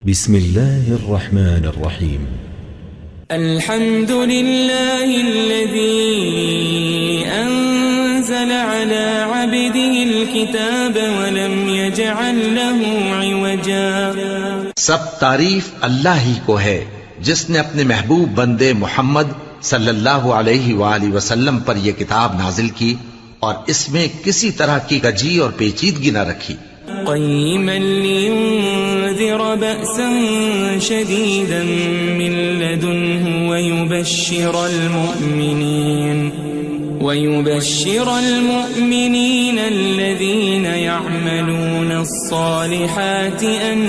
بسم الله الرحمن الرحيم. الحمد لله الذي أنزل على عبده الكتاب ولم يجعل له عوجا. سب تعریف اللہ ہی کو ہے جس نے اپنے محبوب بندے محمد صلی اللہ علیہ وآلہ وسلم پر یہ کتاب نازل کی اور اس میں کسی طرح کی کجی اور پیچیدگی نہ رکھی. قيما لينذر بأسا شديدا من لدنه ويبشر المؤمنين الذين يعملون الصالحات أن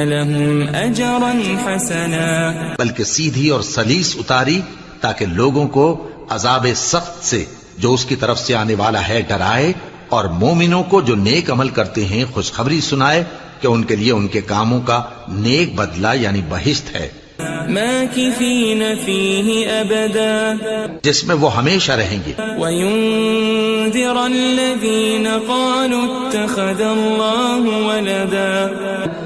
لهم أجرا حسنا. بلکہ سیدھی اور سلیس اتاری تاکہ لوگوں کو عذاب سخت سے جو اس کی طرف سے آنے والا ہے ڈرائے، اور مومنوں کو جو نیک عمل کرتے ہیں خوشخبری سنائے کہ ان کے لیے ان کے کاموں کا نیک بدلہ یعنی بہشت ہے، ماکثین فیہ ابدا، جس میں وہ ہمیشہ رہیں گے. وینذر الذین قالوا اتخذ اللہ ولدا،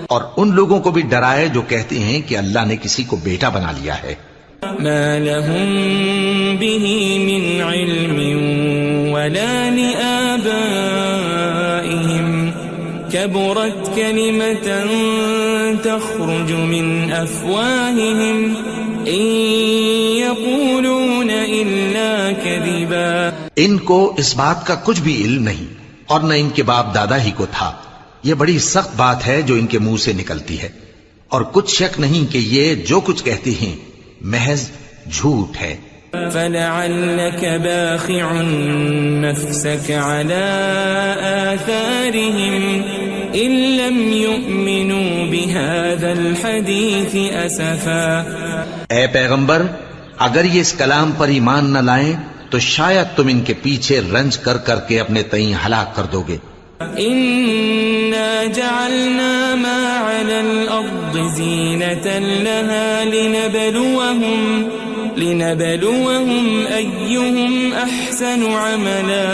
اور ان لوگوں کو بھی ڈرائے جو کہتے ہیں کہ اللہ نے کسی کو بیٹا بنا لیا ہے. ما لهم به من علم ولا لآبائهم كبرت كلمة تخرج من أفواههم إن يقولون إلا كذبا. ان کو اس بات کا کچھ بھی علم نہیں اور نہ ان کے باپ دادا ہی کو تھا. یہ بڑی سخت بات ہے جو ان کے منہ سے نکلتی ہے، اور کچھ شک نہیں کہ یہ جو کچھ کہتے ہیں محض جھوٹ ہے. فلعلك باخع نفسك على آثارهم إن لم يؤمنوا بهذا الحديث أسفا. اے پیغمبر، اگر یہ اس کلام پر ایمان نہ لائیں تو شاید تم ان کے پیچھے رنج کر کر کے اپنے تئیں ہلاک کر دو گے. إنا جعلنا ما على الأرض زينة لها لنبلوهم أيهم أحسن عملا.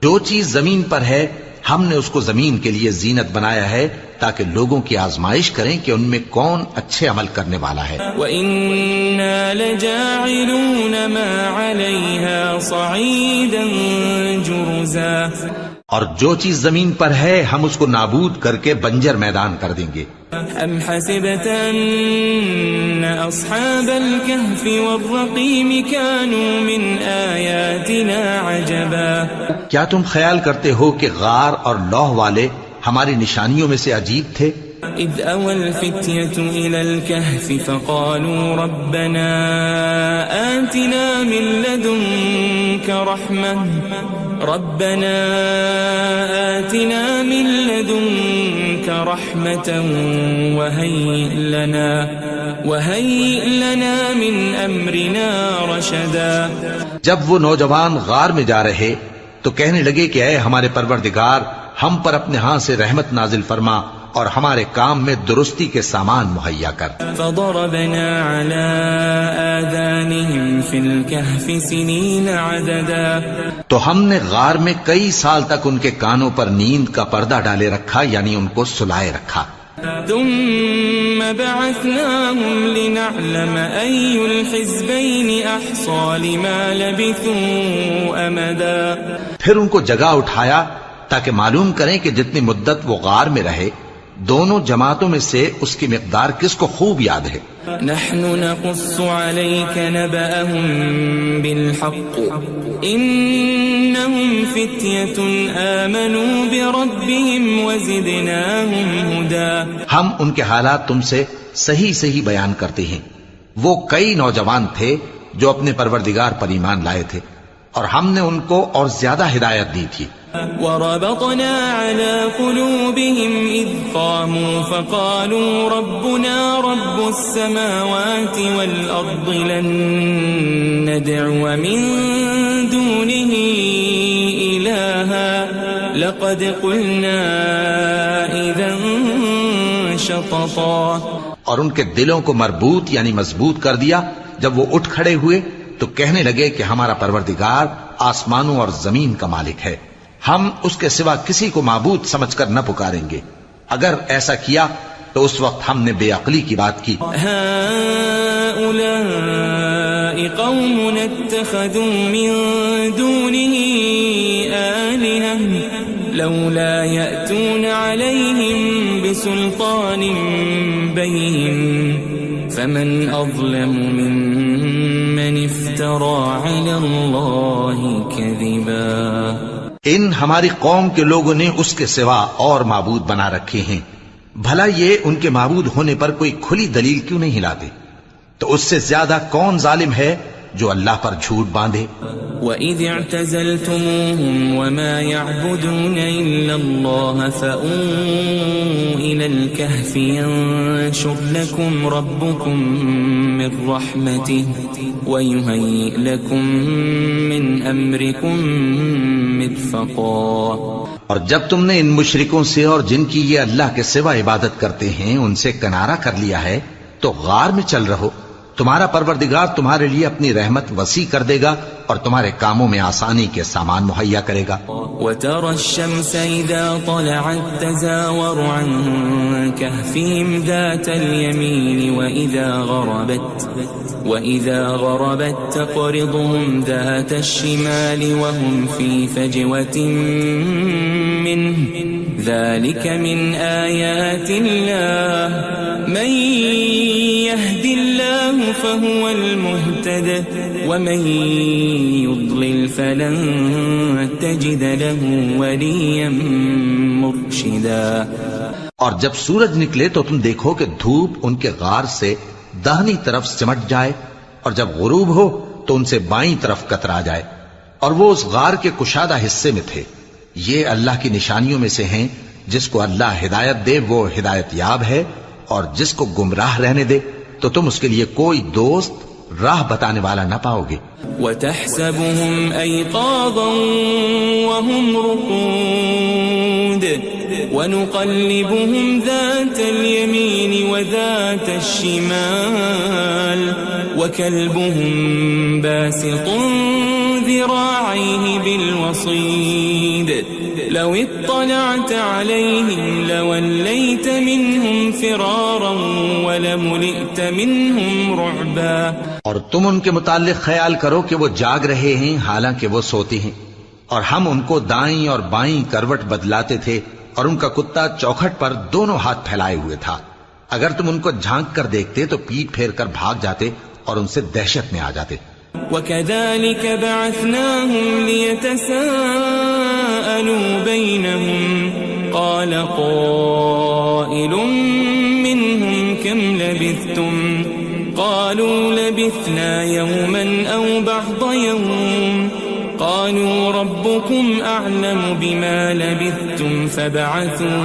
جو چیز زمین پر ہے ہم نے اس کو زمین کے لیے زینت بنایا ہے تاکہ لوگوں کی آزمائش کریں کہ ان میں کون اچھے عمل کرنے والا ہے. وَإِنَّا لَجَاعِلُونَ مَا عَلَيْهَا صَعِيدًا جُرُزًا. اور جو چیز زمین پر ہے ہم اس کو نابود کر کے بنجر میدان کر دیں گے. أَمْ حَسِبْتَ أَنَّ أَصْحَابَ الْكَهْفِ وَالرَّقِيمِ كَانُوا مِنْ آيَاتِنَا عَجَبًا. کیا تم خیال کرتے ہو کہ غار اور لوح والے ہماری نشانیوں میں سے عجیب تھے؟ إِذْ أَوَى الْفِتْيَةُ إِلَى الْكَهْفِ فَقَالُوا رَبَّنَا آتِنَا مِنْ لَدُنْكَ رَحْمَةً وَهَيِّئْ لَنَا مِنْ أَمْرِنَا رَشَدًا. جب وہ نوجوان غار میں جا رہے تو کہنے لگے کہ اے ہمارے پروردگار، ہم پر اپنے ہاں سے رحمت نازل فرما اور ہمارے کام میں درستی کے سامان مہیا کر. فضربنا على آذانهم في الكهف سنين عددا. تو ہم نے غار میں کئی سال تک ان کے کانوں پر نیند کا پردہ ڈالے رکھا، یعنی ان کو سلائے رکھا. ثم بعثناهم لنعلم أي الحزبين أحصى لما لبثوا أمدا. پھر ان کو جگہ اٹھایا تاکہ معلوم کریں کہ جتنی مدت وہ غار میں رہے دونوں جماعتوں میں سے اس کی مقدار کس کو خوب یاد ہے. نحن نقص عليك نبأهم بالحق إنهم فتية آمنوا بربهم وزدناهم هدى. ہم ان کے حالات تم سے صحیح صحیح بیان کرتے ہیں. وہ کئی نوجوان تھے جو اپنے پروردگار پر ایمان لائے تھے اور ہم نے ان کو اور زیادہ ہدایت دی تھی. وربطنا على قلوبهم إذ قاموا فقالوا ربنا رب السماوات والأرض لن ندعو من دونه إلها لقد قلنا إذا شططا. اور ان کے دلوں کو مربوط یعنی مضبوط کر دیا. جب وہ اٹھ کھڑے ہوئے تو کہنے لگے کہ ہمارا پروردگار آسمانوں اور زمین کا مالک ہے، ہم اس کے سوا کسی کو معبود سمجھ کر نہ پکاریں گے. اگر ایسا کیا تو اس وقت ہم نے بے عقلی کی بات کی. هؤلاء قوم اتخذوا من دونه آلهة لولا يأتون عليهم بسلطان بين فمن أظلم ممن افترى على الله كذبا. ان ہماری قوم کے لوگوں نے اس کے سوا اور معبود بنا رکھے ہیں. بھلا یہ ان کے معبود ہونے پر کوئی کھلی دلیل کیوں نہیں لاتے؟ تو اس سے زیادہ کون ظالم ہے جو اللہ پر جھوٹ باندھے؟ وَإِذِ اعْتَزَلْتُمُوهُمْ وَمَا يَعْبُدُونَ إِلَّا اللَّهَ فَأْوُوا إِلَى الْكَهْفِ يَنشُرْ لَكُمْ رَبُّكُمْ مِنْ رَحْمَتِهِ وَيُهَيِّئْ لَكُمْ مِنْ أَمْرِكُمْ مِرْفَقًا. اور جب تم نے ان مشرکوں سے اور جن کی یہ اللہ کے سوا عبادت کرتے ہیں ان سے کنارہ کر لیا ہے تو غار میں چل رہو. تمہارا پروردگار تمہارے لیے اپنی رحمت وسیع کر دے گا اور تمہارے کاموں میں آسانی کے سامان مہیا کرے گا. وَتَرَى الشَّمْسَ إِذَا طَلَعَتْ تَزَاوَرُ عَنْ كَهْفِهِمْ ذَاتَ الْيَمِينِ وَإِذَا غَرَبَتْ تَقْرِضُهُمْ ذَاتَ الشِّمَالِ وَهُمْ فِي فَجْوَةٍ مِّنْهُ ذَلِكَ مِنْ آيَاتِ اللَّهِ مَنْ يَهْدِ اللَّهُ فَهُوَ الْمُهْتَدِ وَمَنْ يُضْلِلْ فَلَنْ تَجِدَ لَهُ وَلِيًّا مُرْشِدًا. اور جب سورج نکلے تو تم دیکھو کہ دھوپ ان کے غار سے داہنی طرف سمٹ جائے اور جب غروب ہو تو ان سے بائیں طرف کترا جائے اور وہ اس غار کے کشادہ حصے میں تھے. یہ اللہ کی نشانیوں میں سے ہیں. جس کو اللہ ہدایت دے وہ ہدایت یاب ہے اور جس کو گمراہ رہنے دے تو تم اس کے لیے کوئی دوست راہ بتانے والا نہ پاؤ گے. وَتَحْسَبُهُمْ أَيْقَاظًا وَهُمْ رُقُودٌ وَنُقَلِّبُهُمْ ذَاتَ الْيَمِينِ وَذَاتَ الشِّمَالِ وَكَلْبُهُمْ بَاسِطٌ ذِرَاعَيْهِ بِالْوَصِيدِ لَوِ اطَّلَعْتَ عَلَيْهِمْ لَوَلَّيْتَ مِنْهُمْ فِرَارًا وَلَمُلِئْتَ مِنْهُمْ رُعْبًا. اور تم ان کے متعلق خیال کرو کہ وہ جاگ رہے ہیں حالانکہ وہ سوتے ہیں اور ہم ان کو دائیں اور بائیں کروٹ بدلاتے تھے اور ان کا کتا چوکھٹ پر دونوں ہاتھ پھیلائے ہوئے تھا. اگر تم ان کو جھانک کر دیکھتے تو پیٹ پھیر کر بھاگ جاتے اور ان سے دہشت میں آ جاتے. وَكَذَلِكَ بَعَثْنَاهُمْ لِيَتَسَاءَلُوا بَيْنَهُمْ قَالَ قَائِلٌ مِّنْهُمْ كَمْ لَبِثْتُمْ قَالُوا لَبِثْنَا يَوْمًا أَوْ بَعْضَ يَوْمٍ قَالُوا رَبُّكُمْ أَعْلَمُ بِمَا لَبِثْتُمْ فَابْعَثُوا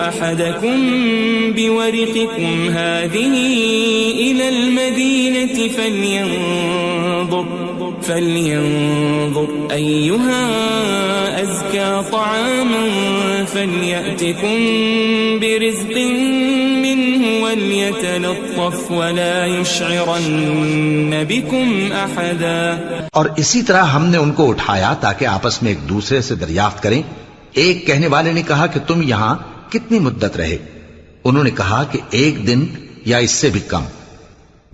أَحَدَكُمْ بِوَرِقِكُمْ هَذِهِ إِلَى الْمَدِينَةِ فَلْيَنظُرْ أَيُّهَا أَزْكَى طَعَامًا فَلْيَأْتِكُمْ بِرِزْقٍ مِّنْهُ وَلْيَتَلَطَّفْ وَلَا يُشْعِرَنَّ بِكُمْ أَحَدًا. اور اسی طرح ہم نے ان کو اٹھایا تاکہ آپس میں ایک دوسرے سے دریافت کریں. ایک کہنے والے نے کہا کہ تم یہاں کتنی مدت رہے؟ انہوں نے کہا کہ 1 دن یا اس سے بھی کم.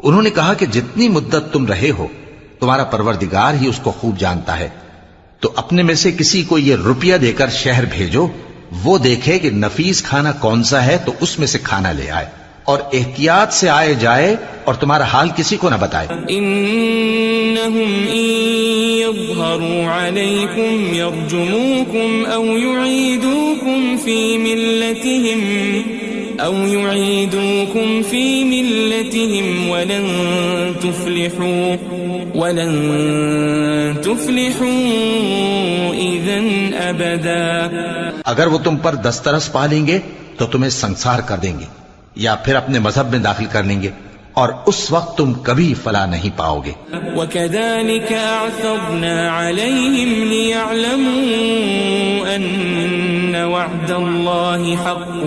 انہوں نے کہا کہ جتنی مدت تم رہے ہو تمہارا پروردگار ہی اس کو خوب جانتا ہے. تو اپنے میں سے کسی کو یہ روپیہ دے کر شہر بھیجو، وہ دیکھے کہ نفیس کھانا کون سا ہے تو اس میں سے کھانا لے آئے اور احتیاط سے آئے جائے اور تمہارا حال کسی کو نہ بتائے. انہم ان یظہروا علیکم یرجموکم او یعیدوکم فی ملتہم ولن تفلحوا اذن ابدا. اگر وہ تم پر دسترس پا لیں گے تو تمہیں سنسار کر دیں گے یا پھر اپنے مذہب میں داخل کر لیں گے اور اس وقت تم کبھی فلاح نہیں پاؤ گے. وَكَذَلِكَ أَعْثَرْنَا عَلَيْهِمْ لِيَعْلَمُوا أَنَّ وَعْدَ اللَّهِ حَقٌّ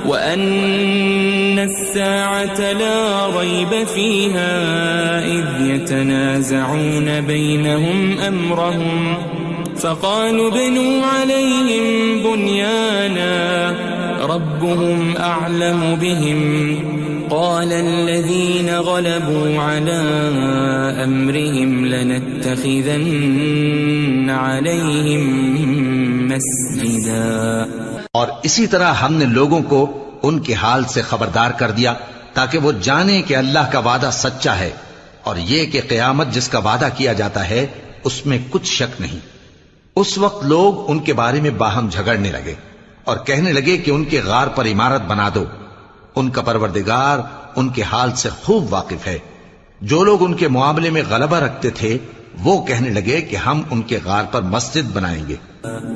وَأَنَّ الساعة لا ريب فيها إذ يتنازعون بينهم أمرهم فقالوا ابنوا عليهم بنيانا ربهم أعلم بهم قال الذين غلبوا على أمرهم لنتخذن عليهم مسجدا. اور اسی طرح ہم نے لوگوں کو ان کے حال سے خبردار کر دیا تاکہ وہ جانیں کہ اللہ کا وعدہ سچا ہے اور یہ کہ قیامت جس کا وعدہ کیا جاتا ہے اس میں کچھ شک نہیں. اس وقت لوگ ان کے بارے میں باہم جھگڑنے لگے اور کہنے لگے کہ ان کے غار پر عمارت بنا دو. ان کا پروردگار ان کے حال سے خوب واقف ہے. جو لوگ ان کے معاملے میں غلبہ رکھتے تھے وہ کہنے لگے کہ ہم ان کے غار پر مسجد بنائیں گے.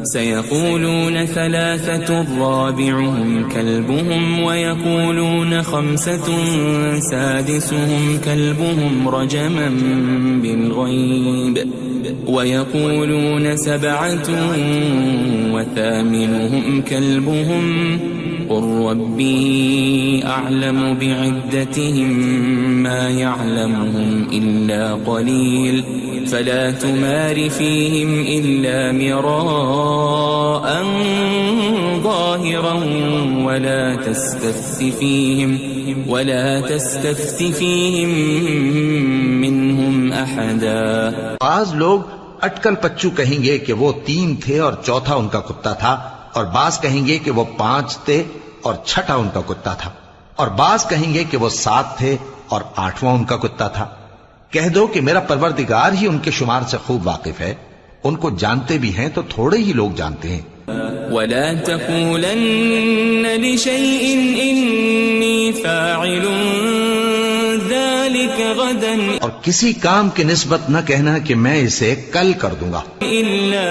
سيقولون ثلاثة رابعهم كلبهم ويقولون خمسة سادسهم كلبهم رجما بالغيب ويقولون سبعة وثامنهم كلبهم قل ربي أعلم بعدتهم ما يعلمهم إلا قليل فلا تمار فيهم إلا مراء ظاهرا ولا تستفت فيهم منهم أحدا. بعض لوگ اٹکل پچو کہیں گے کہ وہ 3 تھے اور چوتھا ان کا کتا تھا، اور بعض کہیں گے کہ وہ 5 تھے اور چھٹا ان کا کتا تھا، اور بعض کہیں گے کہ وہ 7 تھے اور 8واں ان کا کتا تھا. کہہ دو کہ میرا پروردگار ہی ان کے شمار سے خوب واقف ہے، ان کو جانتے بھی ہیں تو تھوڑے ہی لوگ جانتے ہیں. ولا تقولن لشيء إني فاعل ذلك غدا اور کسی کام کی نسبت نہ کہنا کہ میں اسے کل کر دوں گا إلا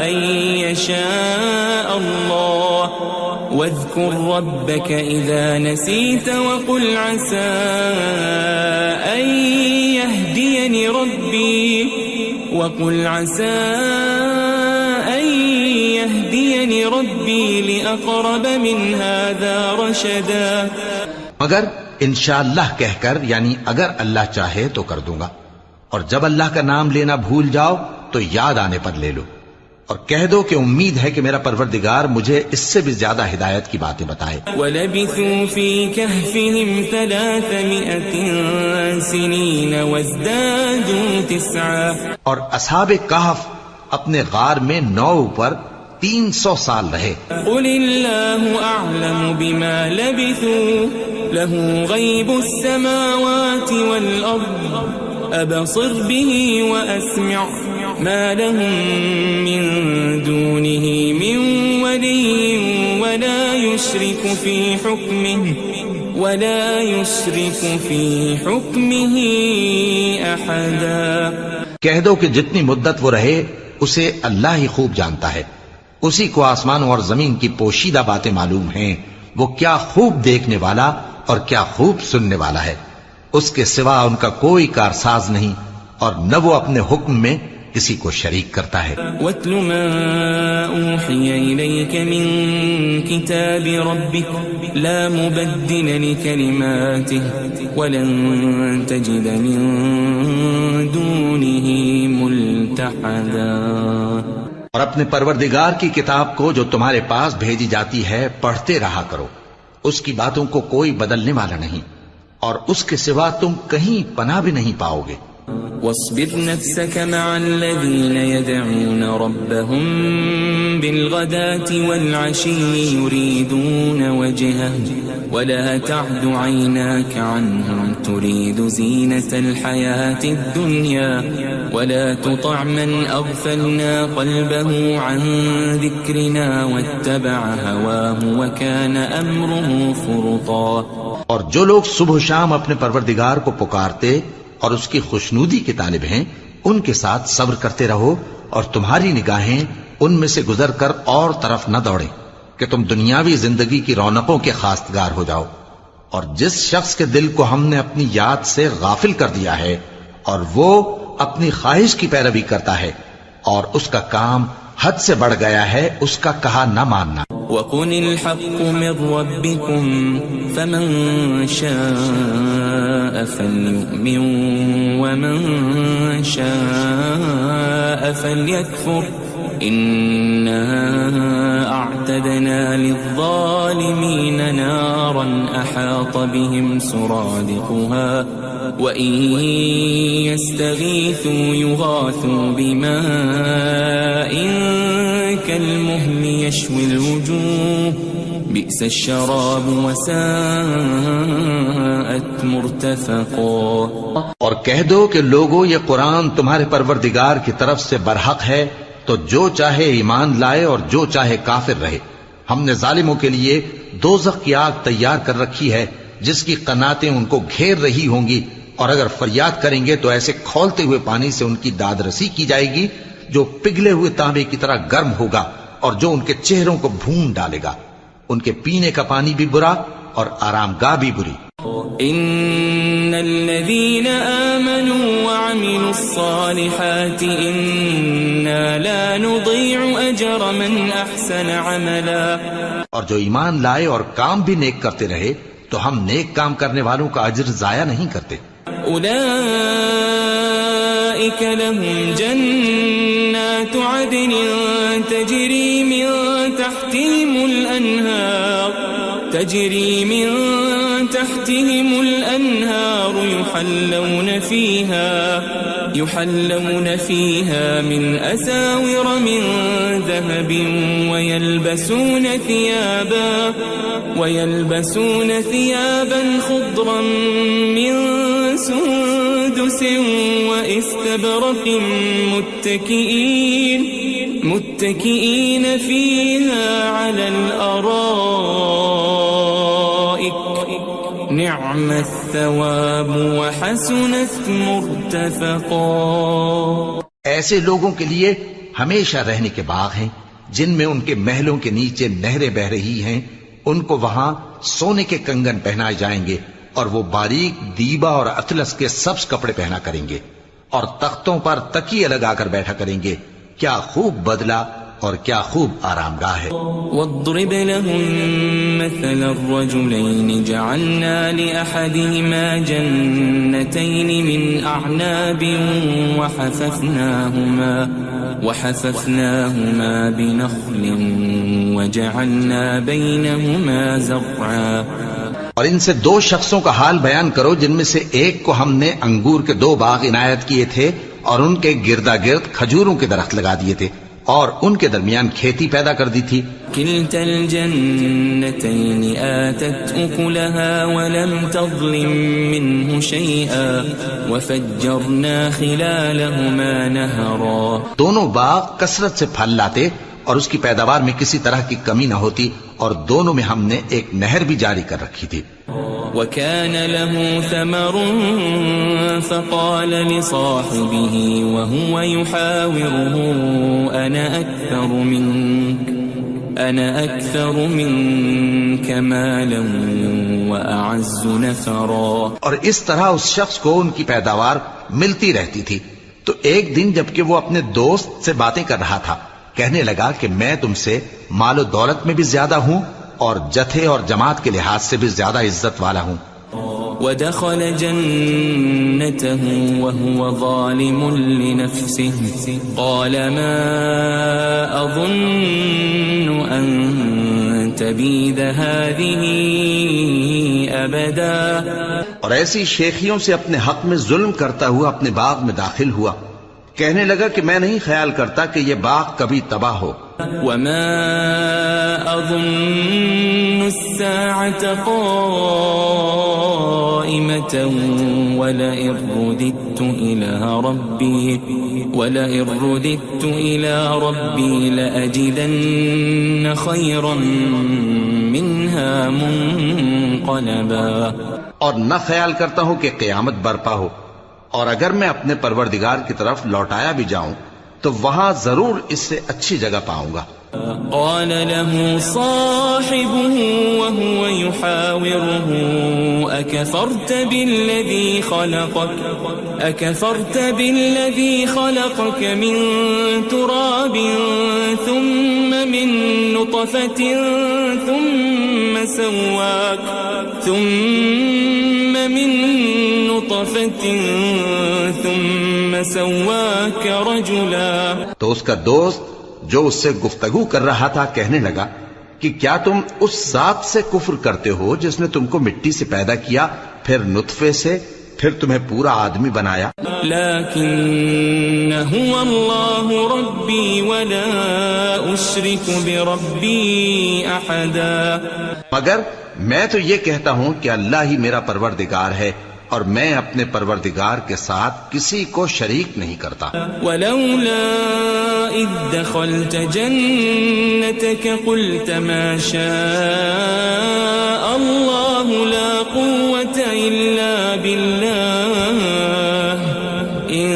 أن يشاء الله واذكر ربك إذا نسيت وقل عسى أن يهديني ربي لأقرب من هذا رشدا. مگر انشاءاللہ کہہ کر، یعنی اگر اللہ چاہے تو کر دوں گا، اور جب اللہ کا نام لینا بھول جاؤ تو یاد آنے پر لے لو، اور کہہ دو کہ امید ہے کہ میرا پروردگار مجھے اس سے بھی زیادہ ہدایت کی باتیں بتائے. وَلَبِثُوا فِي كَهْفِهِمْ 300 سِنِينَ وَازْدَادُوا 9. اور اصحاب کہف اپنے غار میں 9 پر 300 سال رہے. قُلِ اللَّهُ أَعْلَمُ بِمَا لَبِثُوا لَهُ غَيْبُ السَّمَاوَاتِ وَالْأَرْضِ أَبْصِرْ بِهِ وَأَسْمِعْ مَا لَهُم مِّن دُونِهِ مِن وَلِيٍّ وَلَا يُشْرِكُ فِي حُكْمِهِ أَحَدًا. کہہ دو کہ جتنی مدت وہ رہے اسے اللہ ہی خوب جانتا ہے، اسی کو آسمانوں اور زمین کی پوشیدہ باتیں معلوم ہیں. وہ کیا خوب دیکھنے والا اور کیا خوب سننے والا ہے. اس کے سوا ان کا کوئی کارساز نہیں، اور نہ وہ اپنے حکم میں کسی کو شریک کرتا ہے. وَاتْلُ مَا أُوحِيَ إِلَيْكَ مِن كِتَابِ رَبِّكَ لَا مُبَدِّلَ لِكَلِمَاتِهِ وَلَن تَجِدَ مِن دُونِهِ مُلْتَحَدًا. اور اپنے پروردگار کی کتاب کو جو تمہارے پاس بھیجی جاتی ہے پڑھتے رہا کرو، اس کی باتوں کو کوئی بدلنے والا نہیں، اور اس کے سوا تم کہیں پناہ بھی نہیں پاؤ گے. واصبر نفسك مع الذين يدعون ربهم بالغداة والعشي يريدون وجهه ولا تعد عيناك عنهم تريد زينة الحياة الدنيا ولا تطع من أغفلنا قلبه عن ذكرنا واتبع هواه وكان أمره فرطا. اور جو لوگ صبح و شام اپنے پروردگار کو پکارتے اور اس کی خوشنودی کے طالب ہیں، ان کے ساتھ صبر کرتے رہو، اور تمہاری نگاہیں ان میں سے گزر کر اور طرف نہ دوڑیں کہ تم دنیاوی زندگی کی رونقوں کے خواستگار ہو جاؤ. اور جس شخص کے دل کو ہم نے اپنی یاد سے غافل کر دیا ہے اور وہ اپنی خواہش کی پیروی کرتا ہے اور اس کا کام حد سے بڑھ گیا ہے، اس کا کہا نہ ماننا. وقل الحق من ربكم فمن شاء فليؤمن ومن شاء فليكفر إنا أعتدنا للظالمين نارا أحاط بهم سرادقها وإن يستغيثوا يغاثوا بماء كالمهل يشوي الوجوه بئس الشراب وساءت مرتفقا. اور کہہ دو کہ لوگو یہ قرآن تمہارے پروردگار کی طرف سے برحق ہے، تو جو چاہے ایمان لائے اور جو چاہے کافر رہے. ہم نے ظالموں کے لیے دوزخ کی آگ تیار کر رکھی ہے جس کی قناتیں ان کو گھیر رہی ہوں گی، اور اگر فریاد کریں گے تو ایسے کھولتے ہوئے پانی سے ان کی داد رسی کی جائے گی جو پگھلے ہوئے تانبے کی طرح گرم ہوگا اور جو ان کے چہروں کو بھون ڈالے گا. ان کے پینے کا پانی بھی برا اور آرام گاہ بھی بری. ان الذين آمنوا وعملوا الصالحات انا لا نضيع اجر من احسن عملا. اور جو ایمان لائے اور کام بھی نیک کرتے رہے تو ہم نیک کام کرنے والوں کا اجر ضائع نہیں کرتے. اولئك لهم جنات عدن تجري من تحتهم الأنهار يحلون فيها من أساور من ذهب ويلبسون ثيابا خضرا من سندس واستبرق متكئين فيها على الأرائك نعم الثواب وحسنت مرتفقا. ایسے لوگوں کے لیے ہمیشہ رہنے کے باغ ہیں جن میں ان کے محلوں کے نیچے نہریں بہ رہی ہیں. ان کو وہاں سونے کے کنگن پہنائے جائیں گے اور وہ باریک دیبا اور اطلس کے سبز کپڑے پہنا کریں گے اور تختوں پر تکیے لگا کر بیٹھا کریں گے. کیا خوب بدلہ اور کیا خوب آرام گاہ ہے. واضرب لهم مثل الرجلين جعلنا لأحدهما جنتين من أعناب وحففناهما بنخل وجعلنا بينهما زرعا. اور ان سے دو شخصوں کا حال بیان کرو جن میں سے ایک کو ہم نے انگور کے 2 باغ عنایت کیے تھے اور ان کے گردا گرد کھجوروں کے درخت لگا دیے تھے اور ان کے درمیان کھیتی پیدا کر دی تھی. كلتا الجنتين آتت أكلها ولم تظلم منه شيئا وفجرنا خلالهما نهرا. دونوں باغ کثرت سے پھل لاتے اور اس کی پیداوار میں کسی طرح کی کمی نہ ہوتی اور دونوں میں ہم نے ایک نہر بھی جاری کر رکھی تھی. وكان له ثمر فقال لصاحبه وهو يحاوره أنا أكثر منك مالا وأعز نفرا. اور اس طرح اس شخص کو ان کی پیداوار ملتی رہتی تھی. تو ایک دن جبکہ وہ اپنے دوست سے باتیں کر رہا تھا کہنے لگا کہ میں تم سے مال و دولت میں بھی زیادہ ہوں اور جتھے اور جماعت کے لحاظ سے بھی زیادہ عزت والا ہوں. ودخل جنته وهو ظالم لنفسه قال ما أظن أن تبيد هذه أبدا. اور ایسی شیخیوں سے اپنے حق میں ظلم کرتا ہوا اپنے باغ میں داخل ہوا. کہنے لگا کہ میں نہیں خیال کرتا کہ یہ باغ کبھی تباہ ہو. وما أظن الساعة قائمة ولئن رددت إلى ربي لأجدن خيرا منها منقلبا. اور نہ خیال کرتا ہوں کہ قیامت برپا ہو اور اگر میں اپنے پروردگار کی طرف لوٹایا بھی جاؤں تو وہاں ضرور اس سے اچھی جگہ پاؤں گا. قال له صاحبه وهو يحاوره أكفرت بالذي خلقك من تراب ثم من نطفة ثم سواك رجلا. تو اس کا دوست جو اس سے گفتگو کر رہا تھا کہنے لگا کہ کیا تم اس ذات سے کفر کرتے ہو جس نے تم کو مٹی سے پیدا کیا، پھر نطفے سے، پھر تمہیں پورا آدمی بنایا؟ لیکن هو اللہ ربی ولا اشرک بربی احدا. مگر میں تو یہ کہتا ہوں کہ اللہ ہی میرا پروردگار ہے اور میں اپنے پروردگار کے ساتھ کسی کو شریک نہیں کرتا. ولولا اذ دخلت جنتك قلت ما شاء الله لا قوة الا بالله ان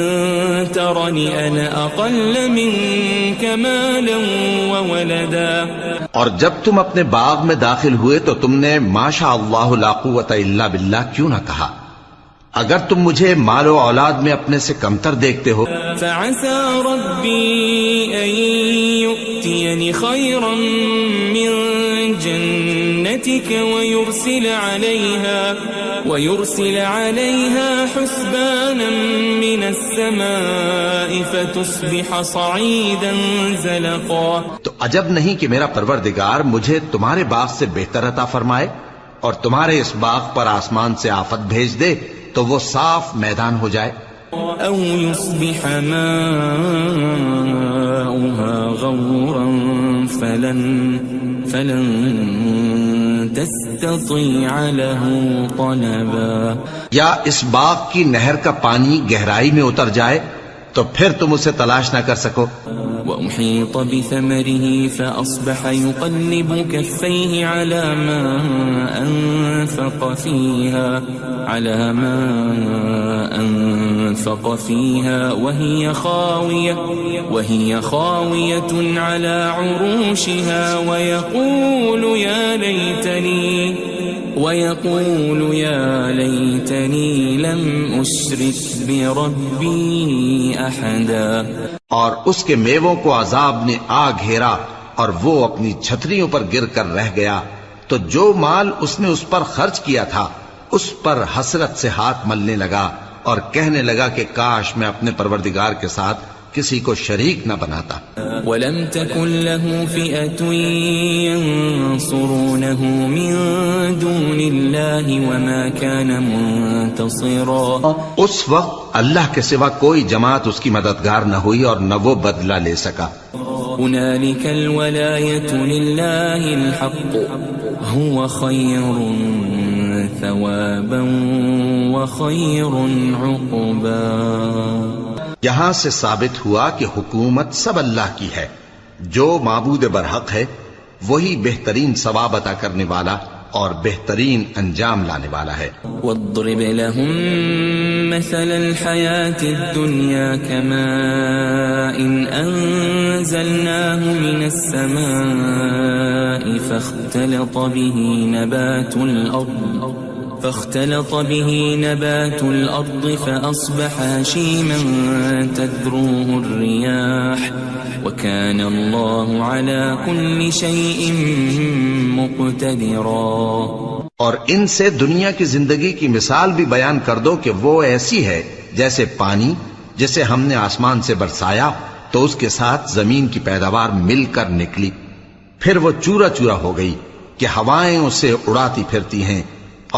ترني انا اقل منك مالا وولدا. اور جب تم اپنے باغ میں داخل ہوئے تو تم نے ما شاء اللہ لا قوت الا باللہ کیوں نہ کہا؟ اگر تم مجھے مال و اولاد میں اپنے سے کمتر دیکھتے ہو. فعسى ربي أن يؤتيني خيرا من جنتك ويرسل عليها حسبانا من السماء فتصبح صعيدا زلقا. تو عجب نہیں کہ میرا پروردگار مجھے تمہارے باغ سے بہتر عطا فرمائے اور تمہارے اس باغ پر آسمان سے آفت بھیج دے تو وہ صاف میدان ہو جائے. او يصبح ماؤها غورا فلن تستطيع له طلبا. یا اس باغ کی نہر کا پانی گہرائی میں اتر جائے تو پھر تم اسے تلاش نہ کر سکو. وأحيط بثمره فأصبح يقلب كفيه على ما أنفق فيها وهي خاوية على عروشها ويقول يا ليتني لم أشرك بربي أحدا. اور اس کے میووں کو عذاب نے آ گھیرا اور وہ اپنی چھتریوں پر گر کر رہ گیا. تو جو مال اس نے اس پر خرچ کیا تھا اس پر حسرت سے ہاتھ ملنے لگا اور کہنے لگا کہ کاش میں اپنے پروردگار کے ساتھ کسی کو شریک نہ بناتا. وَلَمْ تَكُنْ لَهُ فِئَةٌ يَنصُرُونَهُ مِن دُونِ اللَّهِ وَمَا كَانَ مُنتَصِرًا. اس وقت اللہ کے سوا کوئی جماعت اس کی مددگار نہ ہوئی اور نہ وہ بدلہ لے سکا. هُنَالِكَ الْوَلَایَةُ لِلَّهِ الْحَقُّ هُوَ خَيْرٌ ثَوَابًا وَخَيْرٌ عُقْبًا. یہاں سے ثابت ہوا کہ حکومت سب اللہ کی ہے. جو معبود برحق ہے وہی بہترین ثواب عطا کرنے والا اور بہترین انجام لانے والا ہے. وَاضْرِبْ لَهُم مَّثَلَ الْحَيَاةِ الدُّنْيَا كَمَاءٍ أَنزَلْنَاهُ مِنَ السَّمَاءِ فاختلط به نبات الأرض فأصبح هشيما تذروه الرياح وكان الله على كل شيء مقتدرا. اور ان سے دنیا کی زندگی کی مثال بھی بیان کر دو کہ وہ ایسی ہے جیسے پانی جسے ہم نے آسمان سے برسایا تو اس کے ساتھ زمین کی پیداوار مل کر نکلی، پھر وہ چورا چورا ہو گئی کہ ہوائیں اسے اڑاتی پھرتی ہیں،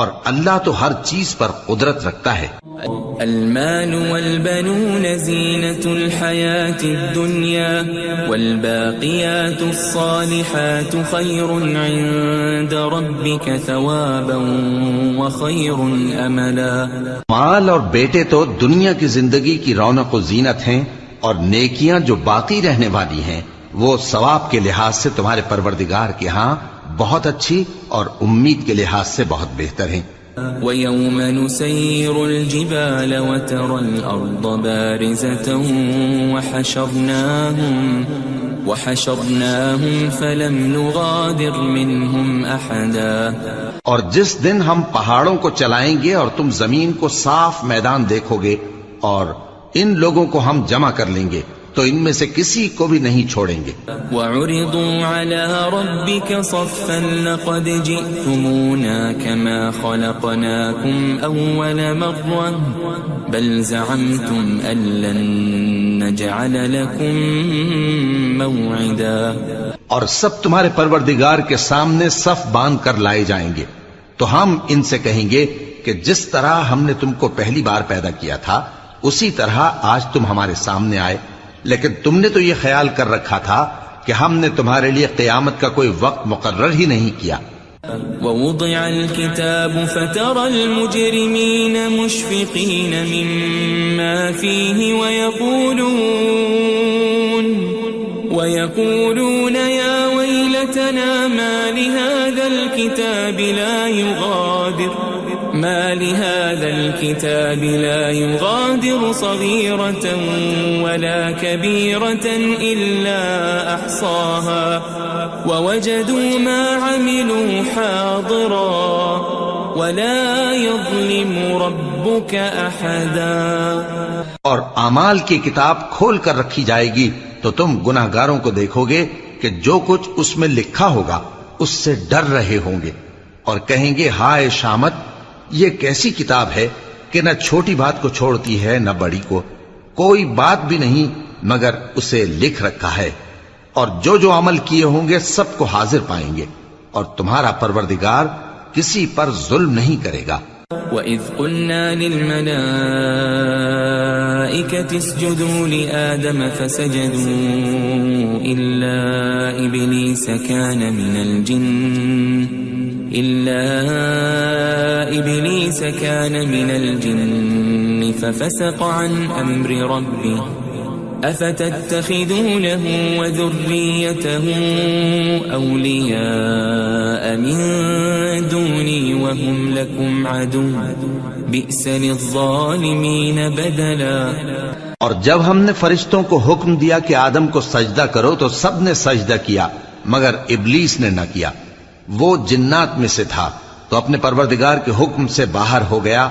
اور اللہ تو ہر چیز پر قدرت رکھتا ہے. المال والبنون زینة الحیاة الدنیا والباقیات الصالحات خیر عند ربک ثوابا وخیر املا. مال اور بیٹے تو دنیا کی زندگی کی رونق و زینت ہیں، اور نیکیاں جو باقی رہنے والی ہیں وہ ثواب کے لحاظ سے تمہارے پروردگار کے ہاں بہت اچھی اور امید کے لحاظ سے بہت بہتر ہیں. وَيَوْمَ نُسَيِّرُ الْجِبَالَ وَتَرَى الْأَرْضَ بَارِزَةً وحشرناهم فلم نغادر منهم أحدا اور جس دن ہم پہاڑوں کو چلائیں گے اور تم زمین کو صاف میدان دیکھو گے اور ان لوگوں کو ہم جمع کر لیں گے تو ان میں سے کسی کو بھی نہیں چھوڑیں گے. وعرضوا على ربك صفا لقد جئتمونا كما خلقناكم أول مرة بل زعمتم أن لن نجعل لكم موعدا. اور سب تمہارے پروردگار کے سامنے صف باندھ کر لائے جائیں گے تو ہم ان سے کہیں گے کہ جس طرح ہم نے تم کو پہلی بار پیدا کیا تھا اسی طرح آج تم ہمارے سامنے آئے، لیکن تم نے تو یہ خیال کر رکھا تھا کہ ہم نے تمہارے لیے قیامت کا کوئی وقت مقرر ہی نہیں کیا. ووضع الكتاب فترى المجرمين مشفقين مما فيه ويقولون يا ويلتنا ما لهذا الكتاب لا يغادر صغيرة ولا كبيرة إلا أحصاها ووجدوا ما عملوا حاضرا ولا يظلم ربك أحدا. اور اعمال کی کتاب کھول کر رکھی جائے گی تو تم گناہگاروں کو دیکھو گے کہ جو کچھ اس میں لکھا ہوگا اس سے ڈر رہے ہوں گے اور کہیں گے ہائے شامت، یہ کیسی کتاب ہے کہ نہ چھوٹی بات کو چھوڑتی ہے نہ بڑی کو، کوئی بات بھی نہیں مگر اسے لکھ رکھا ہے، اور جو عمل کیے ہوں گے سب کو حاضر پائیں گے، اور تمہارا پروردگار کسی پر ظلم نہیں کرے گا. وَإِذْ قُلْنَا لِلْمَلَائِكَةِ اسْجُدُوا لِآدَمَ فَسَجَدُوا إِلَّا إِبْلِيسَ كَانَ مِنَ الْجِنِّ فَفَسَقَ عَنْ أَمْرِ رَبِّهِ أَفَتَتَّخِذُونَهُ وَذُرِّيَّتَهُ أَوْلِيَاءَ مِن دُونِي وَهُمْ لَكُمْ عَدُوٌّ بِئْسَ لِلظَّالِمِينَ بَدَلًا. اور جب ہم نے فرشتوں کو حکم دیا کہ آدم کو سجدہ کرو تو سب نے سجدہ کیا مگر ابلیس نے نہ کیا، وہ جنات میں سے تھا تو اپنے پروردگار کے حکم سے باہر ہو گیا.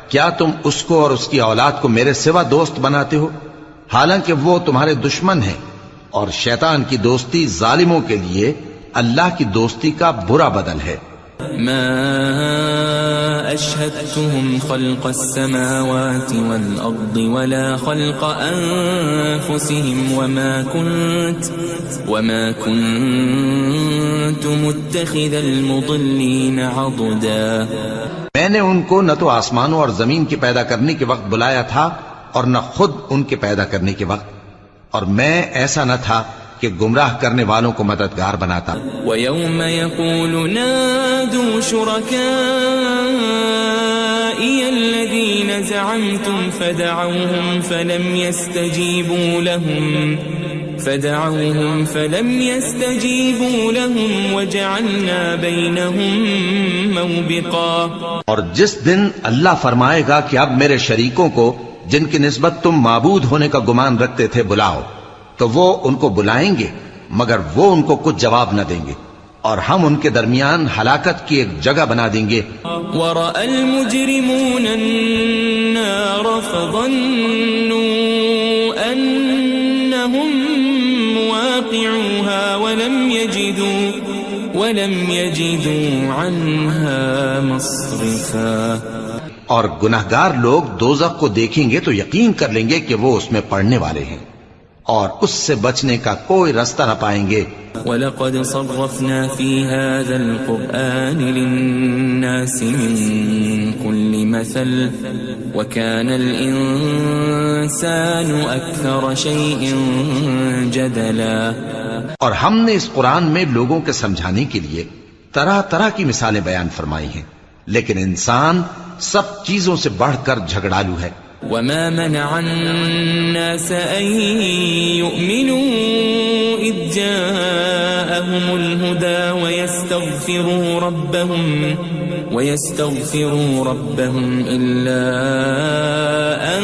کیا تم اس کو اور اس کی اولاد کو میرے سوا دوست بناتے ہو حالانکہ وہ تمہارے دشمن ہیں، اور شیطان کی دوستی ظالموں کے لیے اللہ کی دوستی کا برا بدل ہے. ما أشهدتهم خلق السماوات والأرض ولا خلق أنفسهم وما كنت متخذ المضلين عضدا. میں نے ان کو نہ تو آسمانوں اور زمین کے پیدا کرنے کے وقت بلایا تھا اور نہ خود ان کے پیدا کرنے کے وقت، اور میں ایسا نہ تھا کہ گمراہ کرنے والوں کو مددگار بناتا. وَيَوْمَ يَقُولُ نَادُوا شُرَكَائِيَ الَّذِينَ زَعَمْتُمْ فَدَعَوْهُمْ فَلَمْ يَسْتَجِيبُوا لَهُمْ وَجَعَلْنَا بَيْنَهُمْ مَوْبِقًا. اور جس دن اللہ فرمائے گا کہ اب میرے شریکوں کو جن کی نسبت تم معبود ہونے کا گمان رکھتے تھے بلاؤ، تو وہ ان کو بلائیں گے مگر وہ ان کو کچھ جواب نہ دیں گے، اور ہم ان کے درمیان ہلاکت کی ایک جگہ بنا دیں گے. وَرَأَى الْمُجْرِمُونَ النَّارَ فَظَنُّوا أَنَّهُمْ مُوَاقِعُوهَا وَلَمْ يَجِدُوا عَنْهَا مَصْرِفًا. اور گناہگار لوگ دوزخ کو دیکھیں گے تو یقین کر لیں گے کہ وہ اس میں پڑنے والے ہیں اور اس سے بچنے کا کوئی راستہ نہ پائیں گے. وَلَقَدْ صَرَّفْنَا فِي هَذَا الْقُرْآنِ لِلنَّاسِ مِنْ كُلِّ مَثَلٍ وَكَانَ الْإِنسَانُ أَكْثَرَ شَيْءٍ جَدَلًا. اور ہم نے اس قرآن میں لوگوں کے سمجھانے کے لیے طرح طرح کی مثالیں بیان فرمائی ہیں، لیکن انسان سب چیزوں سے بڑھ کر جھگڑالو ہے. وَمَا مَنَعَ النَّاسَ أَن يُؤْمِنُوا إِذْ جَاءَهُمُ الْهُدَى وَيَسْتَغْفِرُوا رَبَّهُمْ إِلَّا أَن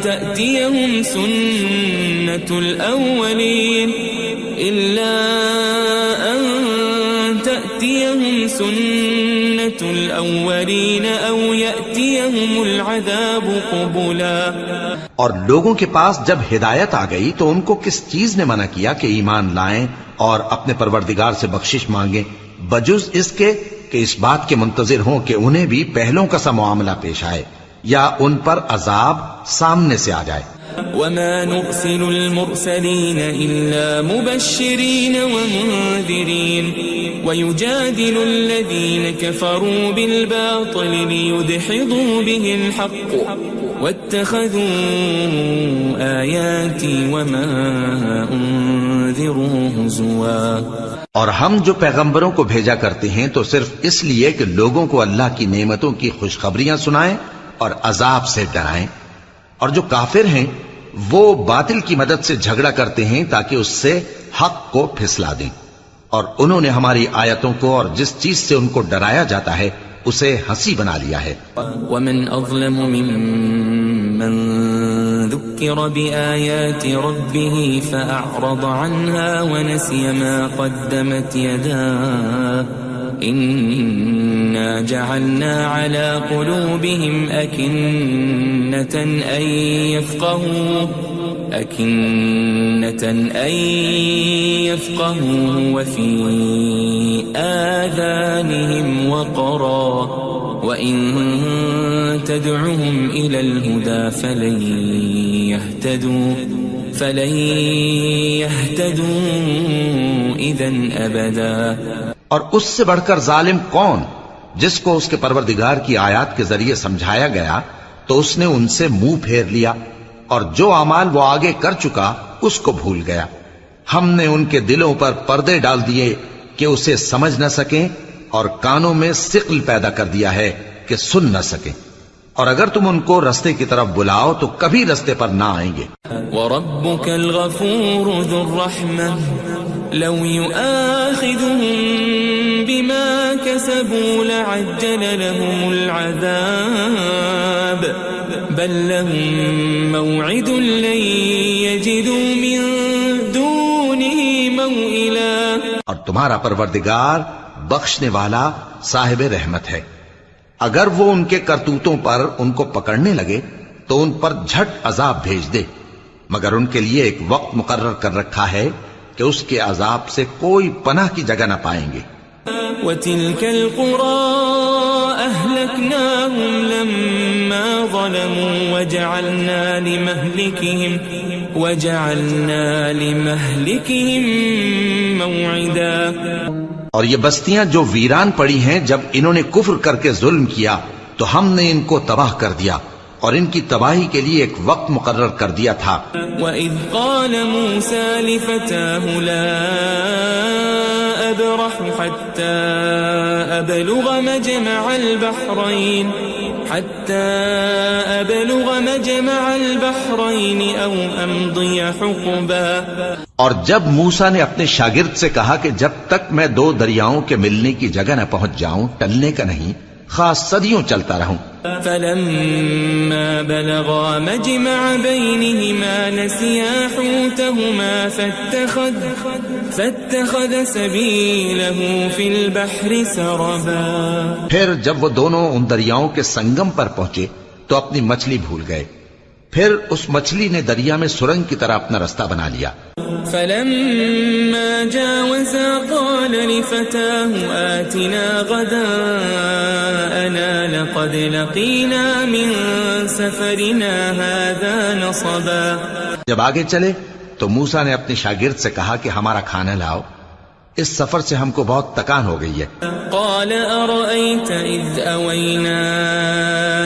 تَأْتِيَهُمْ سُنَّةُ الْأَوَّلِينَ إلا أن تأتيهم سنة الأولين أو يأتيهم العذاب قبلا. اور لوگوں کے پاس جب ہدایت آ گئی تو ان کو کس چیز نے منع کیا کہ ایمان لائیں اور اپنے پروردگار سے بخشش مانگیں بجز اس کے کہ اس بات کے منتظر ہوں کہ انہیں بھی پہلوں کا سا معاملہ پیش آئے یا ان پر عذاب سامنے سے آ جائے. وما نرسل المرسلين إلا مبشرين ومنذرين ويجادل الذين كفروا بالباطل ليدحضوا به الحق واتخذوا آياتي وما أنذروا هزوا. اور ہم جو پیغمبروں کو بھیجا کرتے ہیں تو صرف اس لیے کہ لوگوں کو اللہ کی نعمتوں کی خوشخبریاں سنائیں اور عذاب سے ڈرائیں. اور جو کافر ہیں وہ باطل کی مدد سے جھگڑا کرتے ہیں تاکہ اس سے حق کو پھسلا دیں. اور انہوں نے ہماری آیتوں کو اور جس چیز سے ان کو ڈرایا جاتا ہے اسے ہنسی بنا لیا ہے. ومن اظلم ممن ذكر بآيات ربه فأعرض عنها ونسي ما قدمت يداه إنا جعلنا على قلوبهم أكنة أن يفقهوا وفي آذانهم وقرا وإن تدعهم إلى الهدى فلن يهتدوا إذن أبدا. اور اس سے بڑھ کر ظالم کون جس کو اس کے پروردگار کی آیات کے ذریعے سمجھایا گیا تو اس نے ان سے منہ پھیر لیا اور جو اعمال وہ آگے کر چکا اس کو بھول گیا. ہم نے ان کے دلوں پر پردے ڈال دیے کہ اسے سمجھ نہ سکیں اور کانوں میں ثقل پیدا کر دیا ہے کہ سن نہ سکیں. اور اگر تم ان کو رستے کی طرف بلاؤ تو کبھی رستے پر نہ آئیں گے. وَرَبُّكَ الْغَفُورُ ذُو الرَّحْمَةِ لَوْ يُؤَاخِذُهُم بِمَا كَسَبُوا لَعَجَّلَ لَهُمُ الْعَذَابَ بَل لَّهُم مَّوْعِدٌ لَّن يَجِدُوا مِن دُونِهِ مَوْئِلًا. اور تمہارا پروردگار بخشنے والا صاحب رحمت ہے. اگر وہ ان کے کرتوتوں پر ان کو پکڑنے لگے تو ان پر جھٹ عذاب بھیج دے مگر ان کے لیے ایک وقت مقرر کر رکھا ہے کہ اس کے عذاب سے کوئی پناہ کی جگہ نہ پائیں گے. وَتِلْكَ الْقُرَىٰ أَهْلَكْنَاهُمْ لَمَّا ظَلَمُوا وَجَعَلْنَا لِمَهْلِكِهِمْ مَوْعِدًا. اور یہ بستیاں جو ویران پڑی ہیں جب انہوں نے کفر کر کے ظلم کیا تو ہم نے ان کو تباہ کر دیا اور ان کی تباہی کے لیے ایک وقت مقرر کر دیا تھا. وَإِذْ قَالَ مُوسَى لِفَتَاهُ لَا أَبْرَحُ حَتَّى أَبْلُغَ مَجْمَعَ الْبَحْرَيْنِ أَوْ أَمْضِيَ حُقُبًا. اور جب موسیٰ نے اپنے شاگرد سے کہا کہ جب تک میں دو دریاؤں کے ملنے کی جگہ نہ پہنچ جاؤں ٹلنے کا نہیں خاص صدیوں چلتا رہوں. فَلَمَّا بَلَغَا مَجْمَعَ بَيْنِهِمَا نَسِيَا حُوتَهُمَا فَاتَّخَذَ سَبِيلَهُ فِي الْبَحْرِ سَرَبًا. پھر جب وہ دونوں ان دریاؤں کے سنگم پر پہنچے تو اپنی مچھلی بھول گئے. پھر اس مچھلی نے دریا میں سرنگ کی طرح اپنا رستہ بنا لیا. فَلَمَّا جَاوَزَا قَالَ لِفَتَاهُ آتِنَا غَدَاءَنَا لَقَدْ لَقِينَا مِن سَفَرِنَا هَذَا نَصَبًا. جب آگے چلے تو موسیٰ نے اپنے شاگرد سے کہا کہ ہمارا کھانا لاؤ اس سفر سے ہم کو بہت تکان ہو گئی ہے. قال أرأيت إذ أوينا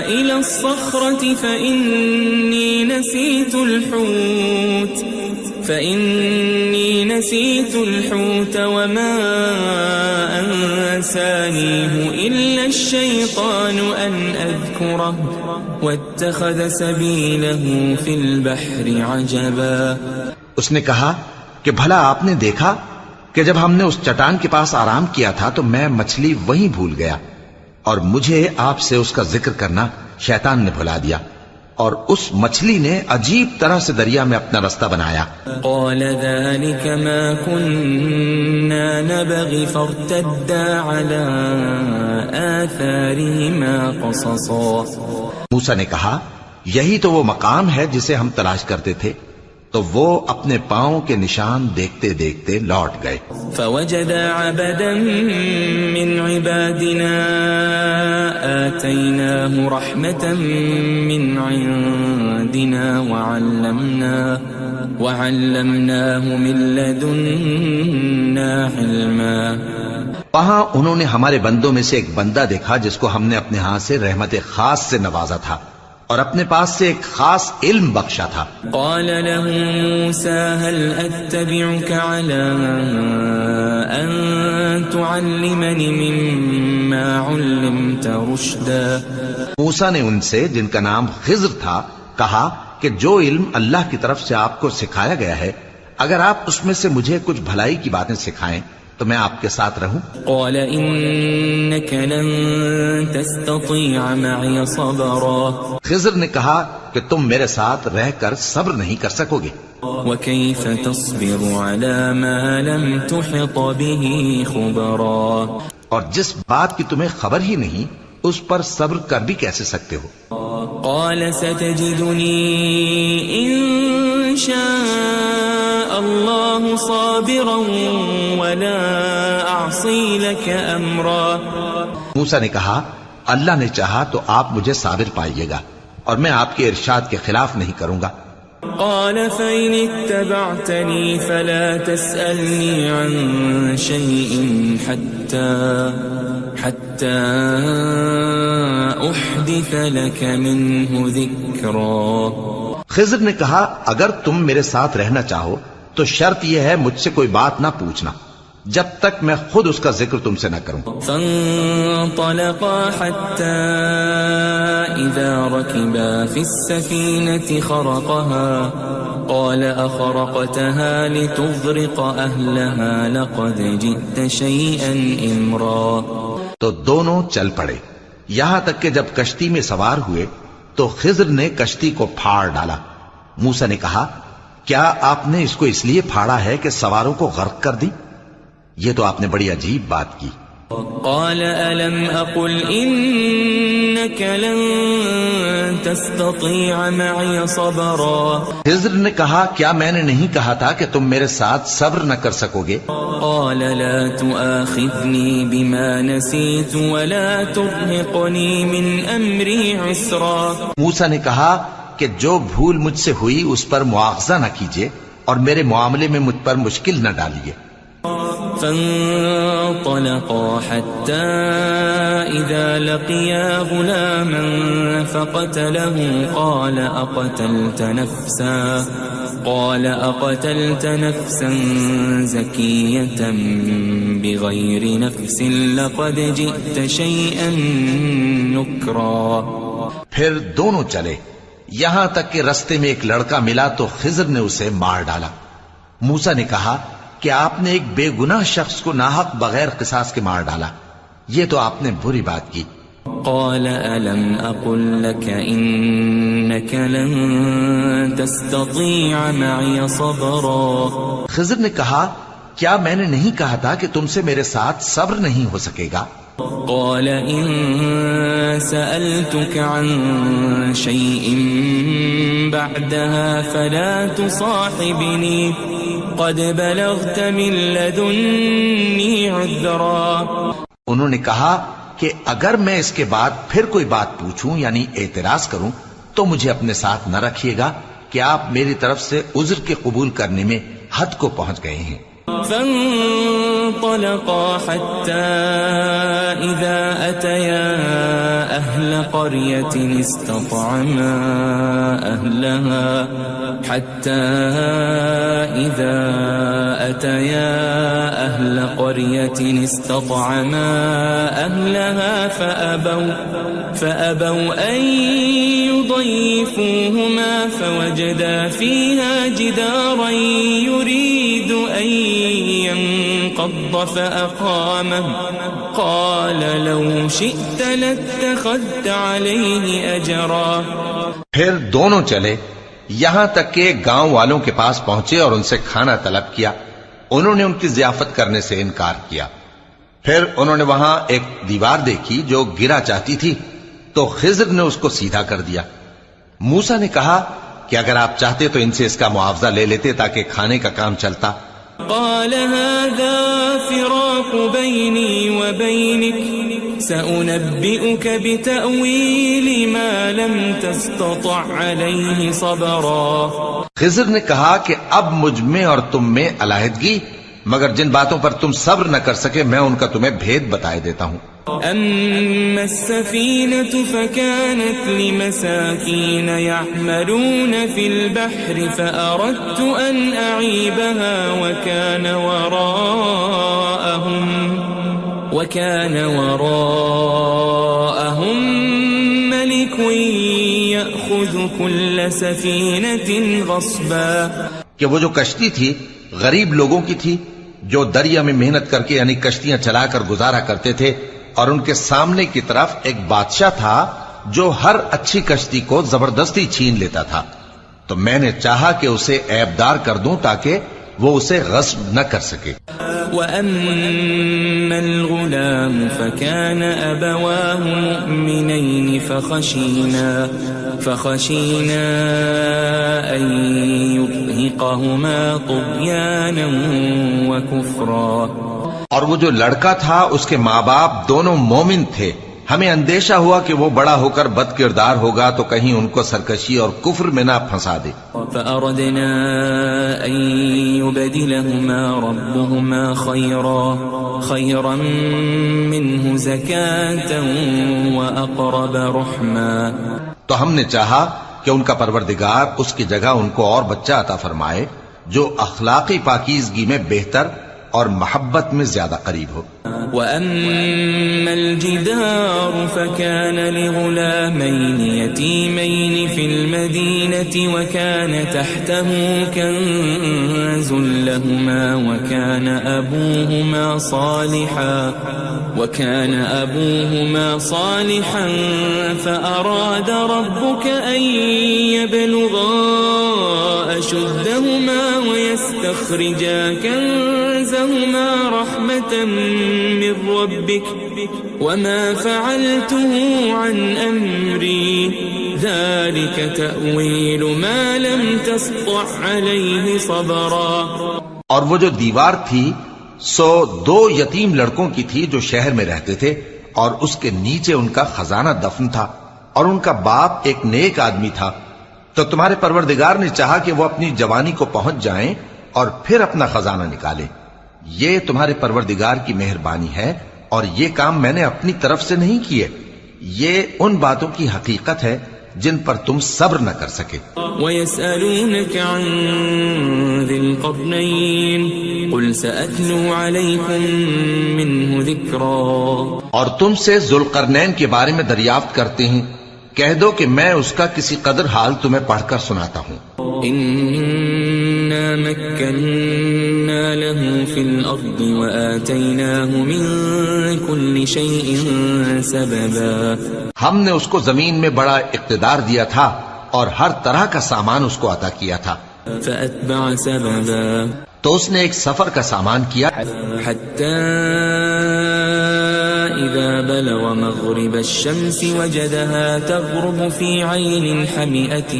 إلى الصخرة فإني نسيت الحوت وما أنسانيه إلا الشيطان أن أذكره واتخذ سبيله في البحر عجبا. اس نے کہا کہ بھلا آپ نے دیکھا کہ جب ہم نے اس چٹان کے پاس آرام کیا تھا تو میں مچھلی وہیں بھول گیا اور مجھے آپ سے اس کا ذکر کرنا شیطان نے بھلا دیا اور اس مچھلی نے عجیب طرح سے دریا میں اپنا رستہ بنایا. قال ذلك ما كنا نبغي فارتدا على آثارهما قصصا. موسیٰ نے کہا یہی تو وہ مقام ہے جسے ہم تلاش کرتے تھے. تو وہ اپنے پاؤں کے نشان دیکھتے دیکھتے لوٹ گئے. فوجد عبدا من عبادنا آتيناه رحمة من عندنا وعلمناه من لدنا علما. وہاں انہوں نے ہمارے بندوں میں سے ایک بندہ دیکھا جس کو ہم نے اپنے ہاں سے رحمت خاص سے نوازا تھا اور اپنے پاس سے ایک خاص علم بخشا تھا. قال له موسى هل أتبعك على أن تعلمني مما علمت رشدا. موسیٰ نے ان سے جن کا نام خضر تھا کہا کہ جو علم اللہ کی طرف سے آپ کو سکھایا گیا ہے اگر آپ اس میں سے مجھے کچھ بھلائی کی باتیں سکھائیں تو میں آپ کے ساتھ رہوں. قال إنك لن تستطيع معي صبرا. خضر نے کہا کہ تم میرے ساتھ رہ کر صبر نہیں کر سکو گے. وكيف تصبر على ما لم تحط به خبرا. اور جس بات کی تمہیں خبر ہی نہیں اس پر صبر کر بھی کیسے سکتے ہو. قال ستجدني إن شاء الله صابرا ولا أعصي لك أمرا. موسیٰ نے کہا اللہ نے چاہا تو آپ مجھے صابر پائیے گا اور میں آپ کے ارشاد کے خلاف نہیں کروں گا. قال فإن اتبعتني فلا تسألني عن شيء حتى أحدث لك منه ذكرا. خضر نے کہا اگر تم میرے ساتھ رہنا چاہو تو شرط یہ ہے مجھ سے کوئی بات نہ پوچھنا جب تک میں خود اس کا ذکر تم سے نہ کروں. فانطلقا حتى إذا ركبا في السفينة خرقها قال أخرقتها لتغرق أهلها لقد جئت شيئا إمرا. تو دونوں چل پڑے یہاں تک کہ جب کشتی میں سوار ہوئے تو خضر نے کشتی کو پھاڑ ڈالا. موسیٰ نے کہا کیا آپ نے اس کو اس لیے پھاڑا ہے کہ سواروں کو غرق کر دی؟ یہ تو آپ نے بڑی عجیب بات کی. قال ألم أقل إنك لن تستطيع معي صبرا. خضر نے کہا کیا میں نے نہیں کہا تھا کہ تم میرے ساتھ صبر نہ کر سکو گے؟ قال لا تؤاخذني بما نسيت ولا ترهقني من أمري عسرا. موسیٰ نے کہا کہ جو بھول مجھ سے ہوئی اس پر مواخذہ نہ کیجیے اور میرے معاملے میں مجھ پر مشکل نہ ڈالیے. فانطلقا حتى إذا لقيا غلاما فقتله قال أقتلت نفسا زكية بغير نفس لقد جئت شيئا نكرا. پھر دونوں چلے یہاں تک کہ رستے میں ایک لڑکا ملا تو خضر نے اسے مار ڈالا. موسیٰ نے کہا کہ آپ نے ایک بے گناہ شخص کو ناحق بغیر قصاص کے مار ڈالا. یہ تو آپ نے بری بات کی. قال ألم أقل لك إنك لن تستطيع معي صبرا. خضر نے کہا کیا میں نے نہیں کہا تھا کہ تم سے میرے ساتھ صبر نہیں ہو سکے گا؟ قال إن سألتك عن شيء بعدها فلا تصاحبني قد بلغت من لدني عذرا. انہوں نے کہا کہ اگر میں اس کے بعد پھر کوئی بات پوچھوں یعنی اعتراض کروں تو مجھے اپنے ساتھ نہ رکھیے گا کہ آپ میری طرف سے عذر کے قبول کرنے میں حد کو پہنچ گئے ہیں. فانطلقا حتى إذا أتيا أهل قرية استطعما أهلها فأبوا أن يضيفوهما فوجدا فيها جدارا يريد أن ينقض فأقامه قال لو شئت لاتخذت عليه أجرا. پھر دونوں چلے یہاں تک کہ گاؤں والوں کے پاس پہنچے اور ان سے کھانا طلب کیا. انہوں نے ان کی ضیافت کرنے سے انکار کیا. پھر انہوں نے وہاں ایک دیوار دیکھی جو گرا چاہتی تھی تو خضر نے اس کو سیدھا کر دیا. موسیٰ نے کہا کہ اگر آپ چاہتے تو ان سے اس کا معاوضہ لے لیتے تاکہ کھانے کا کام چلتا. قال هذا فراق بيني وبينك سأنبئك بتأويل ما لم تستطع عليه صبرا. خضر نے کہا کہ اب مجھ میں اور تم میں علیحدگی، مگر جن باتوں پر تم صبر نہ کر سکے میں ان کا تمہیں بھید بتائے دیتا ہوں. أما السفينة فكانت لمساكين يعملون في البحر فأردت أن أعيبها وكان وراءهم ملك يأخذ كل سفينة غصبا. کہ وہ جو کشتی تھی غریب لوگوں کی تھی جو دریا میں محنت کر کے یعنی کشتیاں چلا کر گزارا کرتے تھے، اور ان کے سامنے کی طرف ایک بادشاہ تھا جو ہر اچھی کشتی کو زبردستی چھین لیتا تھا. تو میں نے چاہا کہ اسے عیبدار کر دوں تاکہ وہ اسے غصب نہ کر سکے. وَأَمَّا الْغُلَامُ فَكَانَ أَبَوَاهُ مُؤْمِنَيْنِ فَخَشِينَا أَن يُرْهِقَهُمَا طُغْيَانًا وَكُفْرًا. اور وہ جو لڑکا تھا اس کے ماں باپ دونوں مومن تھے، ہمیں اندیشہ ہوا کہ وہ بڑا ہو کر بد کردار ہوگا تو کہیں ان کو سرکشی اور کفر میں نہ پھنسا دے. فأردنا أن يبدلهما ربهما خيرا منه زكاة وأقرب رحما. تو ہم نے چاہا کہ ان کا پروردگار اس کی جگہ ان کو اور بچہ عطا فرمائے جو اخلاقی پاکیزگی میں بہتر اور محبت میں زیادہ قریب ہو. وَأَمَّا الْجِدَارُ فَكَانَ لِغُلَامَيْنِ يَتِيمَيْنِ فِي الْمَدِينَةِ وَكَانَ تَحْتَهُ كَنْزٌ لَهُمَا وَكَانَ أَبُوهُمَا صَالِحًا فَأَرَادَ رَبُّكَ أَنْ يَبْلُغَا أَشُدَّهُمَا وَيَسْتَخْرِجَا كَنْزَهُمَا رَحْمَةً من ربك وما فعلته عن أمري ذلك تأويل ما لم تسطع عليه صبرا. اور وہ جو دیوار تھی سو دو یتیم لڑکوں کی تھی جو شہر میں رہتے تھے اور اس کے نیچے ان کا خزانہ دفن تھا اور ان کا باپ ایک نیک آدمی تھا. تو تمہارے پروردگار نے چاہا کہ وہ اپنی جوانی کو پہنچ جائیں اور پھر اپنا خزانہ نکالے. یہ تمہارے پروردگار کی مہربانی ہے اور یہ کام میں نے اپنی طرف سے نہیں کیے. یہ ان باتوں کی حقیقت ہے جن پر تم صبر نہ کر سکے. وَيَسْأَلُونَكَ عَنْ ذِي الْقَرْنَيْنِ قُلْ سَأَتْلُو عَلَيْكُمْ مِنْهُ ذِكْرًا. اور تم سے ذوالقرنین کے بارے میں دریافت کرتے ہیں، کہہ دو کہ میں اس کا کسی قدر حال تمہیں پڑھ کر سناتا ہوں. إِنَّا مَكَّنَّا لَهُ فِي الْأَرْضِ وَآتَيْنَاهُ مِنْ كُلِّ شَيْءٍ سَبَبًا. ہم نے اس کو زمین میں بڑا اقتدار دیا تھا اور ہر طرح کا سامان اس کو عطا کیا تھا. فَأَتْبَعَ سَبَبًا. تو اس نے ایک سفر کا سامان کیا حَتَّى إِذَا بَلَغَ مَغْرِبَ الشَّمْسِ وَجَدَهَا تَغْرُبُ فِي عَيْنٍ حَمِئَةٍ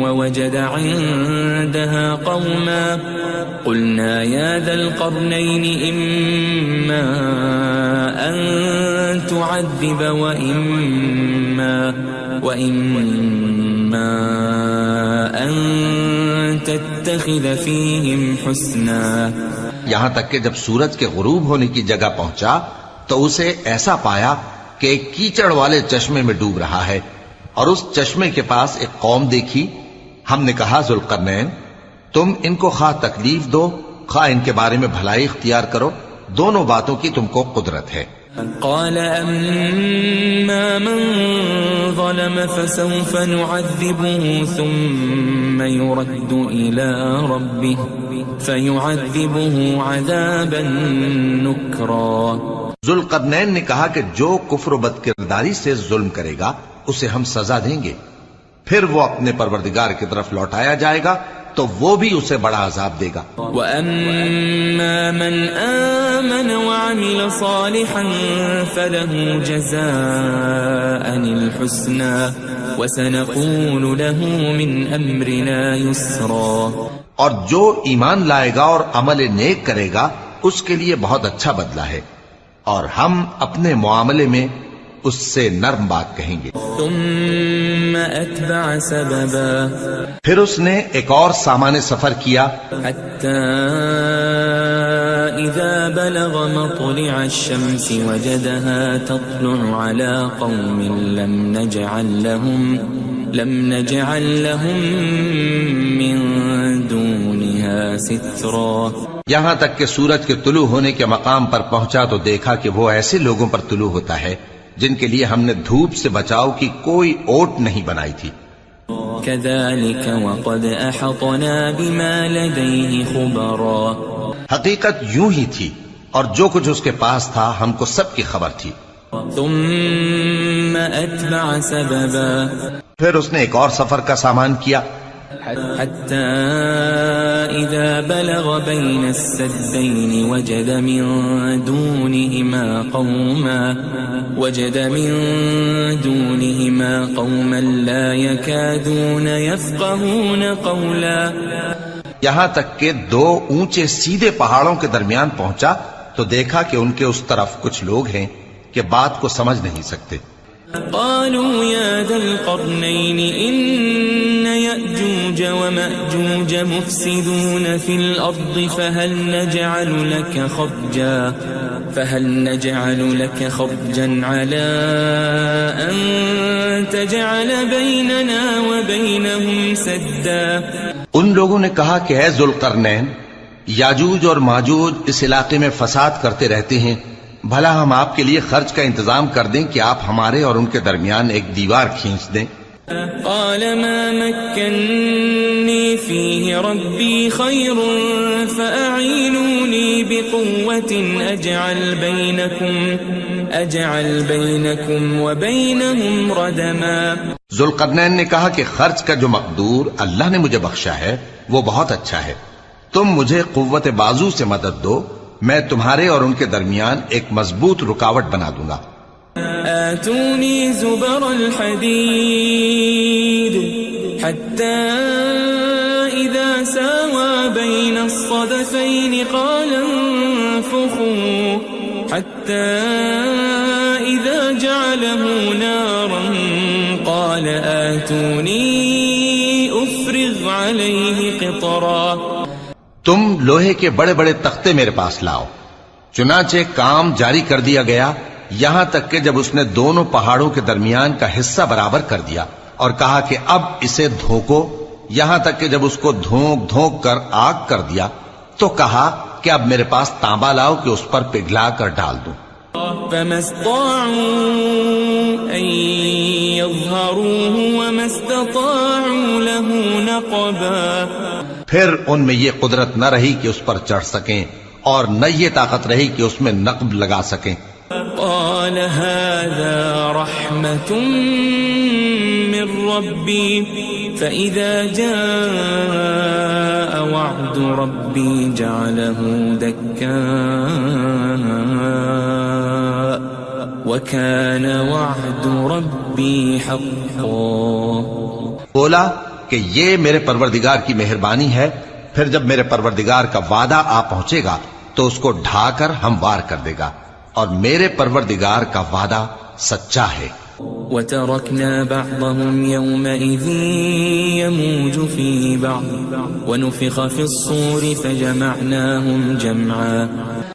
وَوَجَدَ عِندَهَا قَوْمًا قُلْنَا يَا ذَا الْقَرْنَيْنِ إِمَّا أَن تُعَذِّبَ وَإِمَّا أَن تَتَّخِذَ فِيهِمْ حُسْنًا. یہاں تک کہ جب سورج کے غروب ہونے کی جگہ پہنچا تو اسے ایسا پایا کہ ایک کیچڑ والے چشمے میں ڈوب رہا ہے اور اس چشمے کے پاس ایک قوم دیکھی. ہم نے کہا ذوالقرنین تم ان کو خواہ تکلیف دو خواہ ان کے بارے میں بھلائی اختیار کرو، دونوں باتوں کی تم کو قدرت ہے. قال أما من ظلم فسوف نعذبه ثم يرد إلى ربه فيعذبه عذابا نكرا. ذوالقرنین نے کہا کہ جو کفر و بد کرداری سے ظلم کرے گا اسے ہم سزا دیں گے، پھر وہ اپنے پروردگار کی طرف لوٹایا جائے گا تو وہ بھی اسے بڑا عذاب دے گا۔ وَأَمَّا مَنْ آمَنَ وَعَمِلَ صَالِحًا فَلَهُ جَزَاءً الْحُسْنَى وَسَنَقُولُ لَهُ مِنْ أَمْرِنَا يُسْرًا۔ اور جو ایمان لائے گا اور عمل نیک کرے گا اس کے لیے بہت اچھا بدلہ ہے، اور ہم اپنے معاملے میں اس سے نرم بات کہیں گے۔ ثم اتبع سببا، پھر اس نے ایک اور سامان سفر کیا، حتى اذا بلغ مطلع الشمس وجدها تطلع على قوم لم نجعل لهم من دونها سترا۔ یہاں تک کہ سورج کے طلوع ہونے کے مقام پر پہنچا تو دیکھا کہ وہ ایسے لوگوں پر طلوع ہوتا ہے جن کے لیے ہم نے دھوپ سے بچاؤ کی کوئی اوٹ نہیں بنائی تھی۔ كذلك وقد احطنا بما لديه خبرا، حقیقت یوں ہی تھی اور جو کچھ اس کے پاس تھا ہم کو سب کی خبر تھی۔ ثم اتبع سببا، پھر اس نے ایک اور سفر کا سامان کیا، حتى إذا بلغ بين السدين وجد من دونهما قوما لا يكادون يفقهون قولا۔ یہاں تک کہ دو اونچے سیدھے پہاڑوں کے درمیان پہنچا تو دیکھا کہ ان کے اس طرف کچھ لوگ ہیں کہ بات کو سمجھ نہیں سکتے۔ قالوا يا ذا القرنين إن يأجوج ومأجوج مفسدون في الأرض فهل نجعل لك خرجا على أن تجعل بيننا وبينهم سدا۔ ان لوگوں نے کہا کہ اے ذوالقرنین، یاجوج اور ماجوج اس علاقے میں فساد کرتے رہتے ہیں، بھلا ہم آپ کے لیے خرچ کا انتظام کر دیں کہ آپ ہمارے اور ان کے درمیان ایک دیوار کھینچ دیں۔ قال ما مكنني فيه ربي خير فأعينوني بقوة أجعل بينكم وبينهم ردما۔ ذوالقرنین نے کہا کہ خرچ کا جو مقدور اللہ نے مجھے بخشا ہے وہ بہت اچھا ہے، تم مجھے قوت بازو سے مدد دو، میں تمہارے اور ان کے درمیان ایک مضبوط رکاوٹ بنا دوں گا۔ آتوني زبر الحديد حتى إذا ساوى بين الصدفين قال انفخوا حتى إذا جعله نارا قال آتوني أفرغ عليه قطرا۔ تم لوہے کے بڑے بڑے تختے میرے پاس لاؤ۔ چنانچہ کام جاری کر دیا گیا یہاں تک کہ جب اس نے دونوں پہاڑوں کے درمیان کا حصہ برابر کر دیا اور کہا کہ اب اسے دھوکو، یہاں تک کہ جب اس کو دھونک دھونک کر آگ کر دیا تو کہا کہ اب میرے پاس تانبا لاؤ کہ اس پر پگھلا کر ڈال دوں۔ فما استطاعوا أن يظهروه وما استطاعوا له نقبا، پھر ان میں یہ قدرت نہ رہی کہ اس پر چڑھ سکیں اور نہ یہ طاقت رہی کہ اس میں نقب لگا سکیں۔ قال هذا رحمة من ربي فإذا جاء وعد ربي جعله دكاء وكان وعد ربي حقا۔ بولا کہ یہ میرے پروردگار کی مہربانی ہے، پھر جب میرے پروردگار کا وعدہ آ پہنچے گا تو اس کو ڈھا کر ہموار کر دے گا، اور میرے پروردگار کا وعدہ سچا ہے۔ وَتَرَكْنَا بَعْضَهُمْ يَوْمَئِذٍ يَمُوجُ فِي بَعْضٍ وَنُفِخَ فِي الصُّورِ فَجَمَعْنَاهُمْ جَمْعًا۔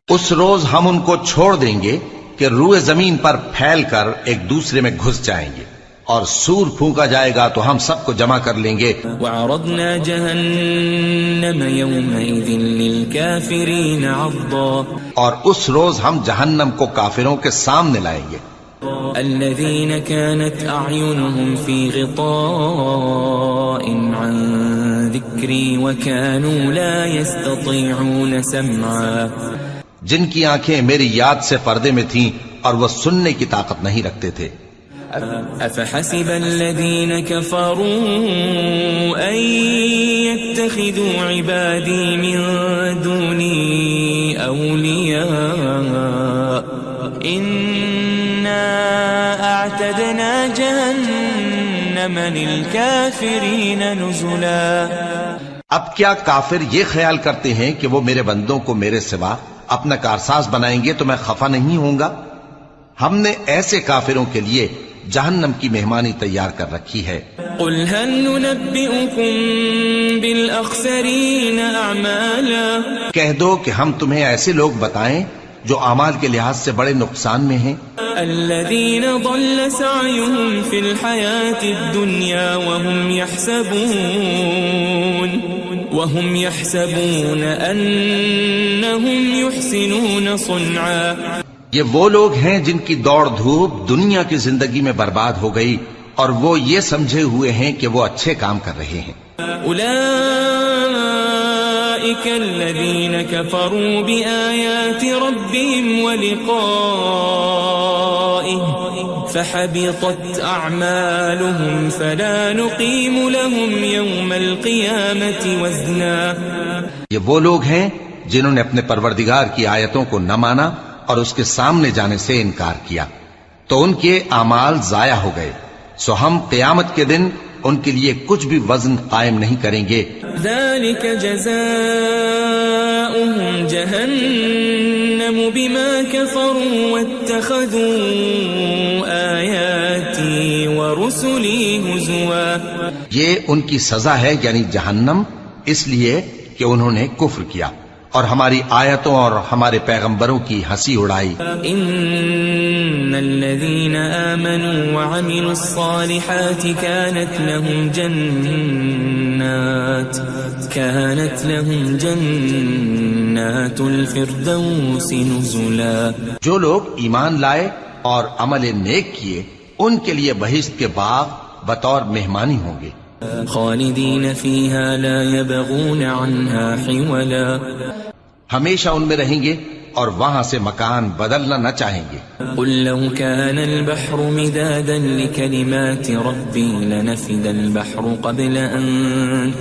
اس روز ہم ان کو چھوڑ دیں گے کہ روئے زمین پر پھیل کر ایک دوسرے میں گھس جائیں گے، اور سور پھونکا جائے گا تو ہم سب کو جمع کر لیں گے۔ وَعَرَضْنَا جَهَنَّمَ يَوْمَئِذٍ لِلْكَافِرِينَ عَرْضًا۔ اور اس روز ہم جہنم کو کافروں کے سامنے لائیں گے۔ الَّذِينَ كَانَتْ أَعْيُنُهُمْ فِي غِطَاءٍ عَنْ ذِكْرِي وَكَانُوا لَا يَسْتَطِيعُونَ سَمْعًا۔ جن کی آنکھیں میری یاد سے پردے میں تھیں اور وہ سننے کی طاقت نہیں رکھتے تھے۔ أفحسب الذين كفروا أن يتخذوا عبادي من دوني أولياء إنا أعتدنا جهنم للكافرين نزلا۔ اب کیا کافر یہ خیال کرتے ہیں کہ وہ میرے بندوں کو میرے سوا اپنا کارساز بنائیں گے تو میں خفا نہیں ہوں گا؟ ہم نے ایسے کافروں کے لیے جہنم کی مہمانی تیار کر رکھی ہے۔ قل هل ننبئكم بالأخسرين أعمالا، کہہ دو کہ ہم تمہیں ایسے لوگ بتائیں جو اعمال کے لحاظ سے بڑے نقصان میں ہیں۔ الذين ضل سعيهم في الحياة الدنيا وهم يحسبون أنهم يحسنون صنعا، یہ وہ لوگ ہیں جن کی دوڑ دھوپ دنیا کی زندگی میں برباد ہو گئی اور وہ یہ سمجھے ہوئے ہیں کہ وہ اچھے کام کر رہے ہیں۔ أولئك الذين كفروا بآيات ربهم ولقائه فحبطت أعمالهم فلا نقيم لهم يوم القيامة وزنا۔ یہ وہ لوگ ہیں جنہوں نے اپنے پروردگار کی آیتوں کو نہ مانا اور اس کے سامنے جانے سے انکار کیا تو ان کے اعمال ضائع ہو گئے، سو ہم قیامت کے دن ان کے لیے کچھ بھی وزن قائم نہیں کریں گے۔ ذلك جزاؤهم جهنم بما كفروا واتخذوا آياتي ورسلي هزوا، یہ ان کی سزا ہے یعنی جہنم، اس لیے کہ انہوں نے کفر کیا اور ہماری آیتوں اور ہمارے پیغمبروں کی ہنسی اڑائی۔ ان الذين آمنوا وعملوا الصالحات كانت لهم جنات الفردوس نزلا، جو لوگ ایمان لائے اور عمل نیک کیے ان کے لیے بہشت کے باغ بطور مہمانی ہوں گے۔ خالدین فیہا لا یبغون عنہا حولا، ہمیشہ ان میں رہیں گے اور وہاں سے مکان بدلنا نہ چاہیں گے۔ قل لو كان البحر مدادا لكلمات ربي لنفد البحر قبل أن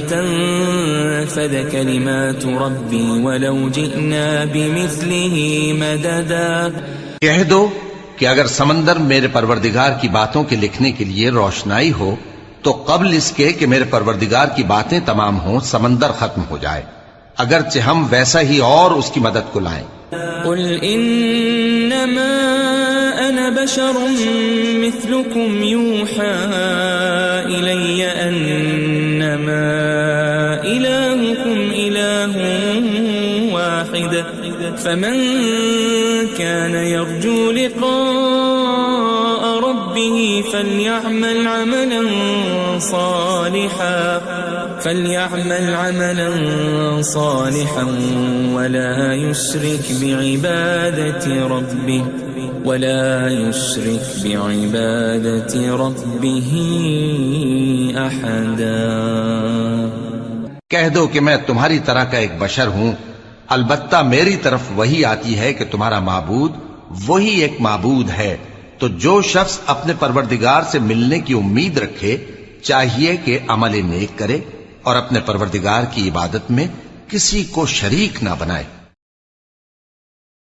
تنفد كلمات ربي ولو جئنا بمثله مددا۔ کہہ دو کہ اگر سمندر میرے پروردگار کی باتوں کے لکھنے کے لیے روشنائی ہو تو قبل اس کے کہ میرے پروردگار کی باتیں تمام ہوں سمندر ختم ہو جائے، اگرچہ ہم ویسا ہی اور اس کی مدد کو لائیں۔ قل انما انا بشر مثلكم يوحى الي انما الهكم اله واحد فمن كان يرجو لقاء ربه فليعمل عملا صالحا ولا يشرك بعبادة ربه أحدا۔ کہہ دو کہ میں تمہاری طرح کا ایک بشر ہوں، البتہ میری طرف وہی آتی ہے کہ تمہارا معبود وہی ایک معبود ہے، تو جو شخص اپنے پروردگار سے ملنے کی امید رکھے چاہیے کہ عمل نیک کرے اور اپنے پروردگار کی عبادت میں کسی کو شریک نہ بنائے۔